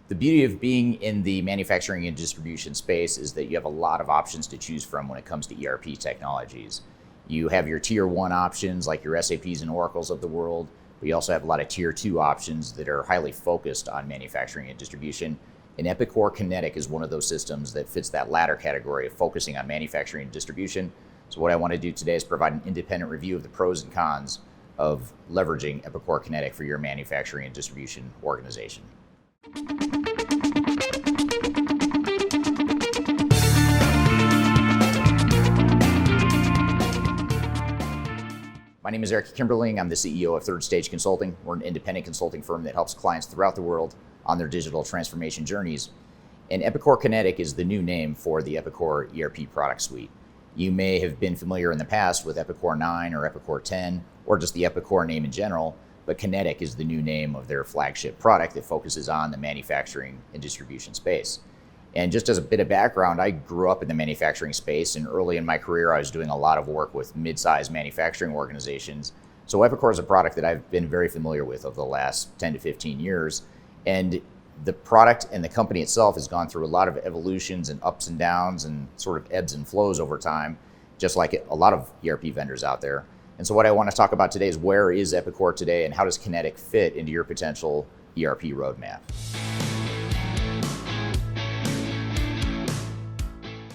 The beauty of being in the manufacturing and distribution space is that you have a lot of options to choose from when it comes to ERP technologies. You have your tier one options like your SAPs and Oracles of the world, but you also have a lot of tier two options that are highly focused on manufacturing and distribution. And Epicor Kinetic is one of those systems that fits that latter category of focusing on manufacturing and distribution. So what I want to do today is provide an independent review of the pros and cons of leveraging Epicor Kinetic for your manufacturing and distribution organization. My name is Eric.Kimberling. I'm the CEO of Third Stage Consulting. We're an independent consulting firm that helps clients throughout the world on their digital transformation journeys. And Epicor Kinetic is the new name for the Epicor ERP product suite. You may have been familiar in the past with Epicor 9 or Epicor 10, or just the Epicor name in general, but Kinetic is the new name of their flagship product that focuses on the manufacturing and distribution space. And just as a bit of background, I grew up in the manufacturing space, and early in my career, I was doing a lot of work with mid-sized manufacturing organizations. So Epicor is a product that I've been very familiar with over the last 10 to 15 years. And the product and the company itself has gone through a lot of evolutions and ups and downs and sort of ebbs and flows over time, just like a lot of ERP vendors out there. And so what I want to talk about today is where is Epicor today and how does Kinetic fit into your potential ERP roadmap?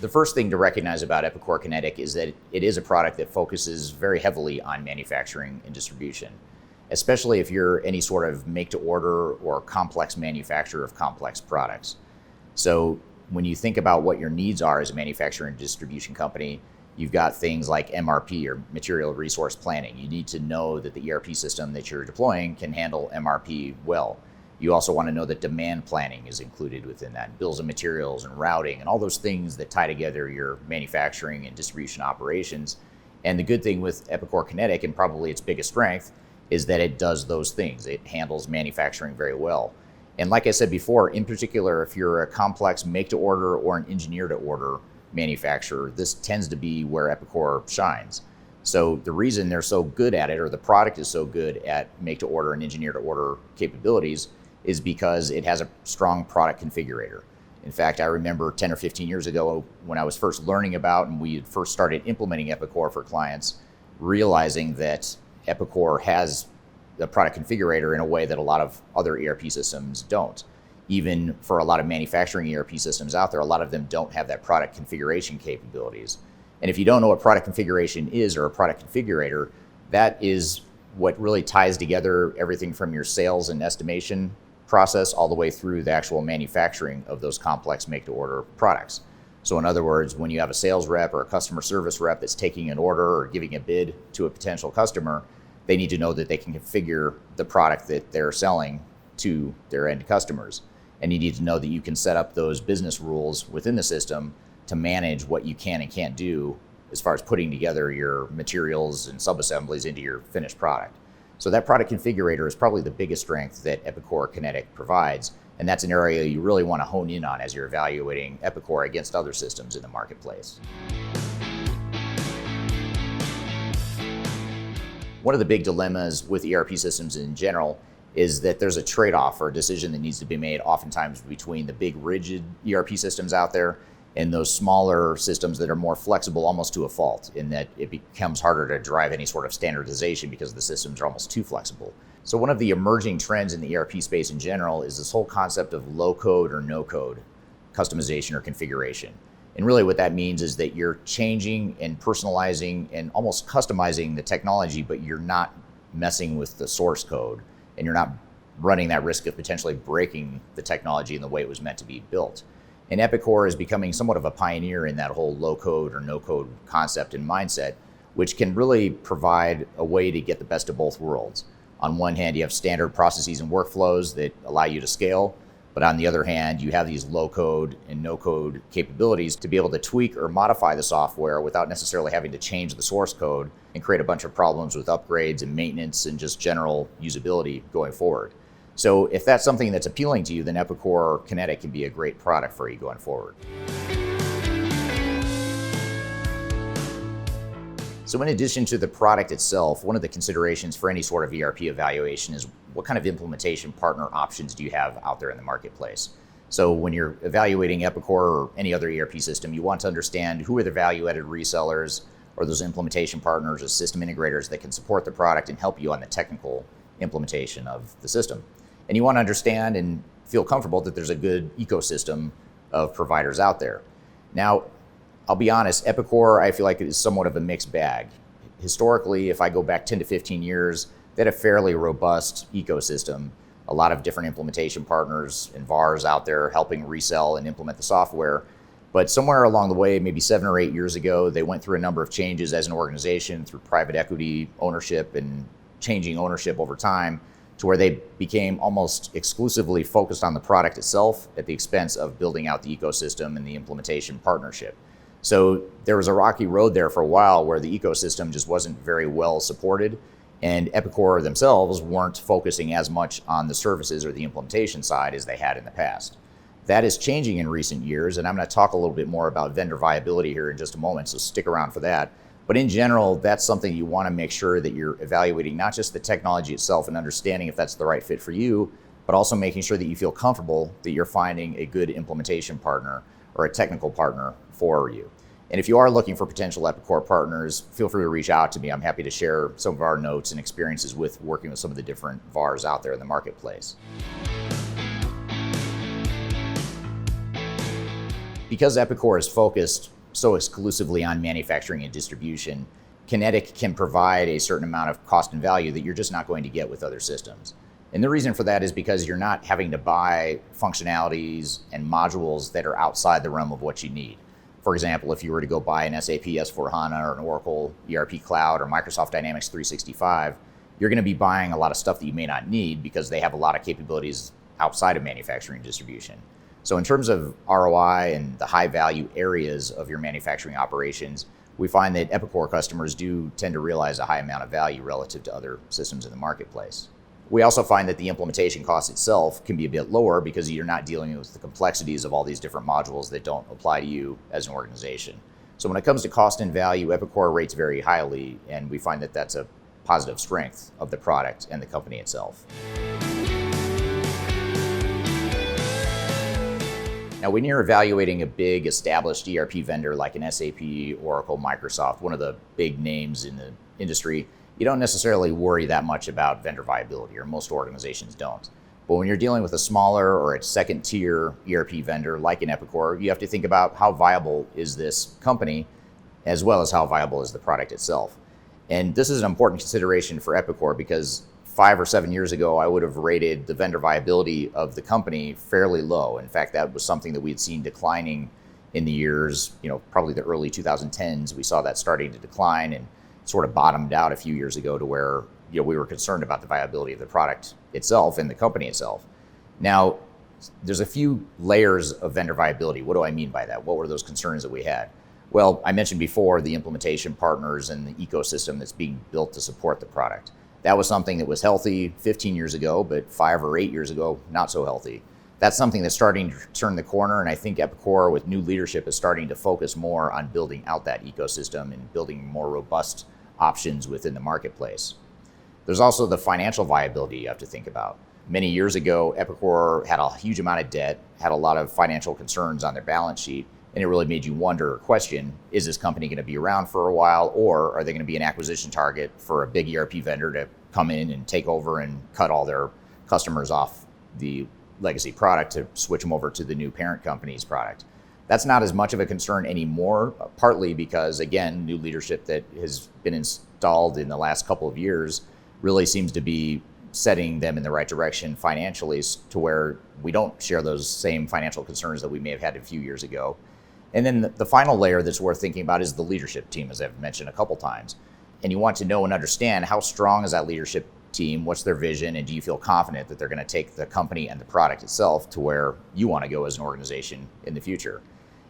The first thing to recognize about Epicor Kinetic is that it is a product that focuses very heavily on manufacturing and distribution, especially if you're any sort of make-to-order or complex manufacturer of complex products. So when you think about what your needs are as a manufacturing and distribution company, you've got things like MRP or material resource planning. You need to know that the ERP system that you're deploying can handle MRP well. You also want to know that demand planning is included within that, bills of materials and routing and all those things that tie together your manufacturing and distribution operations. And the good thing with Epicor Kinetic, and probably its biggest strength, is that it does those things. It handles manufacturing very well. And like I said before, in particular, if you're a complex make-to-order or an engineer-to-order manufacturer, this tends to be where Epicor shines. So the reason they're so good at it, or the product is so good at make-to-order and engineer-to-order capabilities, is because it has a strong product configurator. In fact, I remember 10 or 15 years ago when I was first learning about and we had first started implementing Epicor for clients, realizing that Epicor has the product configurator in a way that a lot of other ERP systems don't. Even for a lot of manufacturing ERP systems out there, a lot of them don't have that product configuration capabilities. And if you don't know what product configuration is or a product configurator, that is what really ties together everything from your sales and estimation process all the way through the actual manufacturing of those complex make-to-order products. So in other words, when you have a sales rep or a customer service rep that's taking an order or giving a bid to a potential customer, they need to know that they can configure the product that they're selling to their end customers. And you need to know that you can set up those business rules within the system to manage what you can and can't do as far as putting together your materials and subassemblies into your finished product. So that product configurator is probably the biggest strength that Epicor Kinetic provides, and that's an area you really want to hone in on as you're evaluating Epicor against other systems in the marketplace. One of the big dilemmas with ERP systems in general is that there's a trade-off or a decision that needs to be made oftentimes between the big rigid ERP systems out there and those smaller systems that are more flexible almost to a fault, in that it becomes harder to drive any sort of standardization because the systems are almost too flexible. So one of the emerging trends in the ERP space in general is this whole concept of low-code or no-code customization or configuration. And really what that means is that you're changing and personalizing and almost customizing the technology, but you're not messing with the source code, and you're not running that risk of potentially breaking the technology in the way it was meant to be built. And Epicor is becoming somewhat of a pioneer in that whole low-code or no-code concept and mindset, which can really provide a way to get the best of both worlds. On one hand, you have standard processes and workflows that allow you to scale, but on the other hand, you have these low-code and no-code capabilities to be able to tweak or modify the software without necessarily having to change the source code and create a bunch of problems with upgrades and maintenance and just general usability going forward. So if that's something that's appealing to you, then Epicor Kinetic can be a great product for you going forward. So in addition to the product itself, one of the considerations for any sort of ERP evaluation is what kind of implementation partner options do you have out there in the marketplace? So when you're evaluating Epicor or any other ERP system, you want to understand who are the value-added resellers or those implementation partners or system integrators that can support the product and help you on the technical implementation of the system. And you want to understand and feel comfortable that there's a good ecosystem of providers out there. Now, I'll be honest, Epicor, I feel like it is somewhat of a mixed bag. Historically, if I go back 10 to 15 years, they had a fairly robust ecosystem, a lot of different implementation partners and VARs out there helping resell and implement the software. But somewhere along the way, maybe 7 or 8 years ago, they went through a number of changes as an organization through private equity ownership and changing ownership over time to where they became almost exclusively focused on the product itself at the expense of building out the ecosystem and the implementation partnership. So there was a rocky road there for a while where the ecosystem just wasn't very well supported, and Epicor themselves weren't focusing as much on the services or the implementation side as they had in the past. That is changing in recent years, and I'm going to talk a little bit more about vendor viability here in just a moment, so stick around for that. But in general, that's something you want to make sure that you're evaluating not just the technology itself and understanding if that's the right fit for you, but also making sure that you feel comfortable that you're finding a good implementation partner or a technical partner for you. And if you are looking for potential Epicor partners, feel free to reach out to me. I'm happy to share some of our notes and experiences with working with some of the different VARs out there in the marketplace. Because Epicor is focused so exclusively on manufacturing and distribution, Kinetic can provide a certain amount of cost and value that you're just not going to get with other systems. And the reason for that is because you're not having to buy functionalities and modules that are outside the realm of what you need. For example, if you were to go buy an SAP S/4HANA or an Oracle ERP Cloud or Microsoft Dynamics 365, you're going to be buying a lot of stuff that you may not need because they have a lot of capabilities outside of manufacturing and distribution. So in terms of ROI and the high value areas of your manufacturing operations, we find that Epicor customers do tend to realize a high amount of value relative to other systems in the marketplace. We also find that the implementation cost itself can be a bit lower because you're not dealing with the complexities of all these different modules that don't apply to you as an organization. So when it comes to cost and value, Epicor rates very highly, and we find that that's a positive strength of the product and the company itself. Now, when you're evaluating a big established ERP vendor like an SAP, Oracle, Microsoft, one of the big names in the industry, you don't necessarily worry that much about vendor viability, or most organizations don't. But when you're dealing with a smaller or a second tier ERP vendor like an Epicor, you have to think about how viable is this company, as well as how viable is the product itself. And this is an important consideration for Epicor because 5 or 7 years ago, I would have rated the vendor viability of the company fairly low. In fact, that was something that we had seen declining in the years, probably the early 2010s. We saw that starting to decline and sort of bottomed out a few years ago to where we were concerned about the viability of the product itself and the company itself. Now, there's a few layers of vendor viability. What do I mean by that? What were those concerns that we had? Well, I mentioned before the implementation partners and the ecosystem that's being built to support the product. That was something that was healthy 15 years ago, but 5 or 8 years ago, not so healthy. That's something that's starting to turn the corner, and I think Epicor, with new leadership, is starting to focus more on building out that ecosystem and building more robust options within the marketplace. There's also the financial viability you have to think about. Many years ago, Epicor had a huge amount of debt, had a lot of financial concerns on their balance sheet, and it really made you wonder or question, is this company going to be around for a while, or are they going to be an acquisition target for a big ERP vendor to come in and take over and cut all their customers off the legacy product to switch them over to the new parent company's product? That's not as much of a concern anymore, partly because, again, new leadership that has been installed in the last couple of years really seems to be setting them in the right direction financially to where we don't share those same financial concerns that we may have had a few years ago. And then the final layer that's worth thinking about is the leadership team, as I've mentioned a couple times. And you want to know and understand how strong is that leadership team, what's their vision, and do you feel confident that they're going to take the company and the product itself to where you want to go as an organization in the future.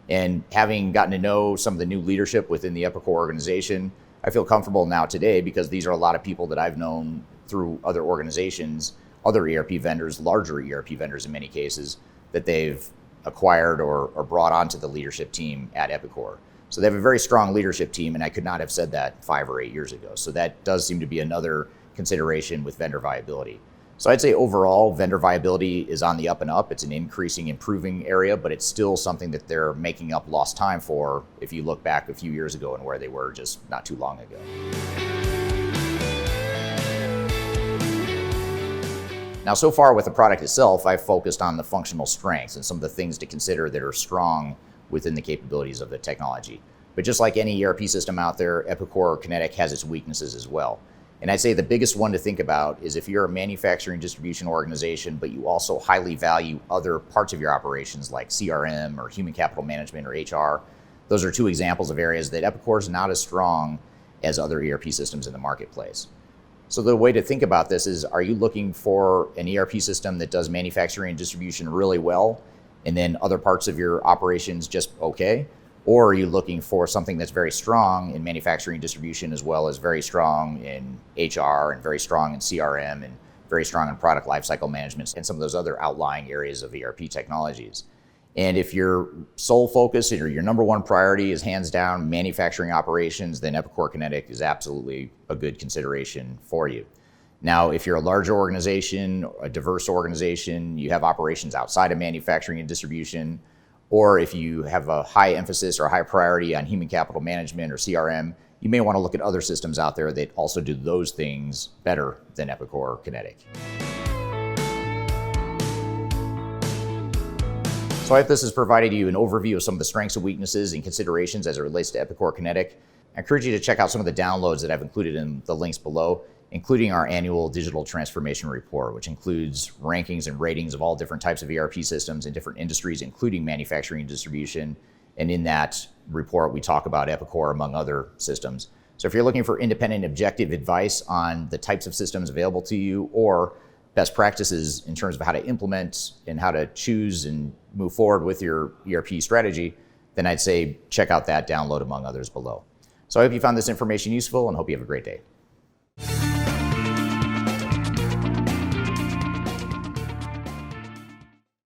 And having gotten to know some of the new leadership within the Epicor organization, I feel comfortable now today because these are a lot of people that I've known through other organizations, other ERP vendors, larger ERP vendors in many cases, that they've acquired or brought onto the leadership team at Epicor. So they have a very strong leadership team, and I could not have said that 5 or 8 years ago. So that does seem to be another consideration with vendor viability. So I'd say overall, vendor viability is on the up and up. It's an increasing, improving area, but it's still something that they're making up lost time for if you look back a few years ago and where they were just not too long ago. Now, so far with the product itself, I've focused on the functional strengths and some of the things to consider that are strong within the capabilities of the technology. But just like any ERP system out there, Epicor Kinetic has its weaknesses as well. And I'd say the biggest one to think about is if you're a manufacturing distribution organization, but you also highly value other parts of your operations like CRM or human capital management or HR, those are two examples of areas that Epicor is not as strong as other ERP systems in the marketplace. So the way to think about this is, are you looking for an ERP system that does manufacturing and distribution really well, and then other parts of your operations just okay? Or are you looking for something that's very strong in manufacturing and distribution, as well as very strong in HR and very strong in CRM and very strong in product lifecycle management and some of those other outlying areas of ERP technologies? And if your sole focus or your number one priority is hands down manufacturing operations, then Epicor Kinetic is absolutely a good consideration for you. Now, if you're a larger organization, a diverse organization, you have operations outside of manufacturing and distribution, or if you have a high emphasis or a high priority on human capital management or CRM, you may want to look at other systems out there that also do those things better than Epicor Kinetic. So I hope this has provided you an overview of some of the strengths and weaknesses and considerations as it relates to Epicor Kinetic. I encourage you to check out some of the downloads that I've included in the links below, including our annual digital transformation report, which includes rankings and ratings of all different types of ERP systems in different industries, including manufacturing and distribution. And in that report, we talk about Epicor among other systems. So if you're looking for independent, objective advice on the types of systems available to you or best practices in terms of how to implement and how to choose and move forward with your ERP strategy, then I'd say check out that download among others below. So I hope you found this information useful and hope you have a great day.